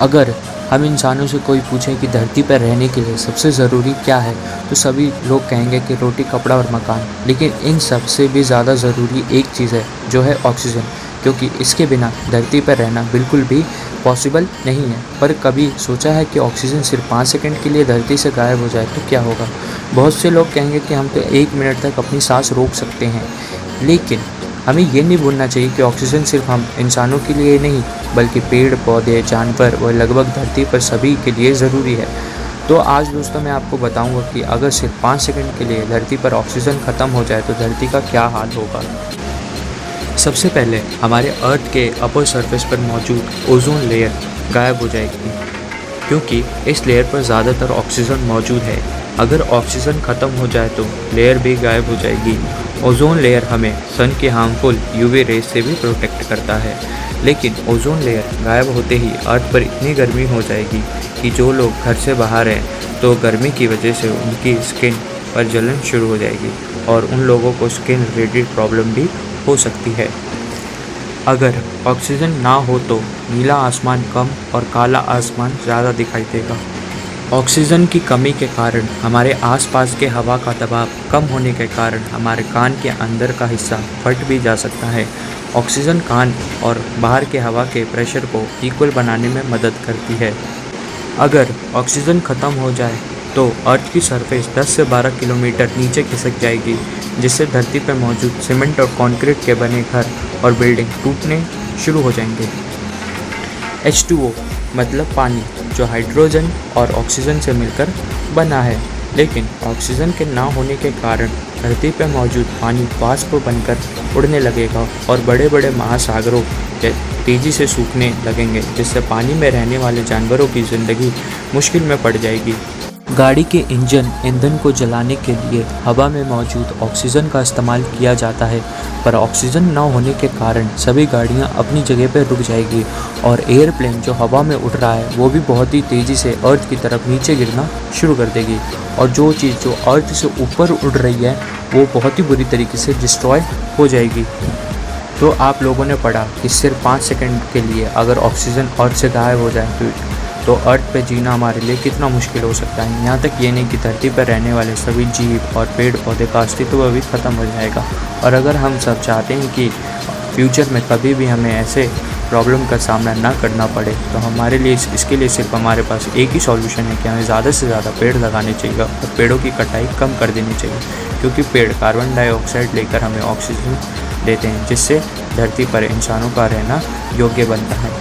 अगर हम इंसानों से कोई पूछे कि धरती पर रहने के लिए सबसे ज़रूरी क्या है, तो सभी लोग कहेंगे कि रोटी, कपड़ा और मकान। लेकिन इन सब से भी ज़्यादा ज़रूरी एक चीज़ है, जो है ऑक्सीजन, क्योंकि इसके बिना धरती पर रहना बिल्कुल भी पॉसिबल नहीं है। पर कभी सोचा है कि ऑक्सीजन सिर्फ 5 सेकंड के लिए धरती से गायब हो जाए तो क्या होगा? बहुत से लोग कहेंगे कि हम तो 1 मिनट तक अपनी सांस रोक सकते हैं, लेकिन हमें ये नहीं भूलना चाहिए कि ऑक्सीजन सिर्फ हम इंसानों के लिए नहीं, बल्कि पेड़ पौधे, जानवर और लगभग धरती पर सभी के लिए ज़रूरी है। तो आज दोस्तों मैं आपको बताऊंगा कि अगर सिर्फ 5 सेकंड के लिए धरती पर ऑक्सीजन ख़त्म हो जाए तो धरती का क्या हाल होगा। सबसे पहले हमारे अर्थ के अपर सरफेस पर मौजूद ओजोन लेयर गायब हो जाएगी, क्योंकि इस लेयर पर ज़्यादातर ऑक्सीजन मौजूद है। अगर ऑक्सीजन ख़त्म हो जाए तो लेयर भी गायब हो जाएगी। ओजोन लेयर हमें सन के हार्मफुल यूवी रेज से भी प्रोटेक्ट करता है, लेकिन ओजोन लेयर गायब होते ही अर्थ पर इतनी गर्मी हो जाएगी कि जो लोग घर से बाहर हैं तो गर्मी की वजह से उनकी स्किन पर जलन शुरू हो जाएगी और उन लोगों को स्किन रिलेटेड प्रॉब्लम भी हो सकती है। अगर ऑक्सीजन ना हो तो नीला आसमान कम और काला आसमान ज़्यादा दिखाई देगा। ऑक्सीजन की कमी के कारण हमारे आसपास के हवा का दबाव कम होने के कारण हमारे कान के अंदर का हिस्सा फट भी जा सकता है। ऑक्सीजन कान और बाहर के हवा के प्रेशर को इक्वल बनाने में मदद करती है। अगर ऑक्सीजन ख़त्म हो जाए तो अर्थ की सरफेस 10 से 12 किलोमीटर नीचे खिसक जाएगी, जिससे धरती पर मौजूद सीमेंट और कंक्रीट के बने घर और बिल्डिंग टूटने शुरू हो जाएंगे। H2O मतलब पानी, जो हाइड्रोजन और ऑक्सीजन से मिलकर बना है, लेकिन ऑक्सीजन के ना होने के कारण धरती पर मौजूद पानी वाष्प बनकर उड़ने लगेगा और बड़े बड़े महासागरों तेज़ी से सूखने लगेंगे, जिससे पानी में रहने वाले जानवरों की ज़िंदगी मुश्किल में पड़ जाएगी। गाड़ी के इंजन ईंधन को जलाने के लिए हवा में मौजूद ऑक्सीजन का इस्तेमाल किया जाता है, पर ऑक्सीजन न होने के कारण सभी गाड़ियां अपनी जगह पर रुक जाएगी और एयरप्लेन जो हवा में उड़ रहा है वो भी बहुत ही तेज़ी से अर्थ की तरफ नीचे गिरना शुरू कर देगी, और जो चीज़ जो अर्थ से ऊपर उड़ रही है वो बहुत ही बुरी तरीके से डिस्ट्रॉय हो जाएगी। तो आप लोगों ने पढ़ा कि सिर्फ 5 सेकंड के लिए अगर ऑक्सीजन अर्थ से गायब हो जाए तो अर्थ पे जीना हमारे लिए कितना मुश्किल हो सकता है। यहाँ तक ये नहीं कि धरती पर रहने वाले सभी जीव और पेड़ पौधे का अस्तित्व भी ख़त्म हो जाएगा। और अगर हम सब चाहते हैं कि फ्यूचर में कभी भी हमें ऐसे प्रॉब्लम का सामना ना करना पड़े, तो हमारे लिए इसके लिए सिर्फ हमारे पास एक ही सॉल्यूशन है कि हमें ज़्यादा से ज़्यादा पेड़ लगाने चाहिए और पेड़ों की कटाई कम कर देनी चाहिए, क्योंकि पेड़ कार्बन डाइऑक्साइड लेकर हमें ऑक्सीजन देते हैं, जिससे धरती पर इंसानों का रहना योग्य बनता है।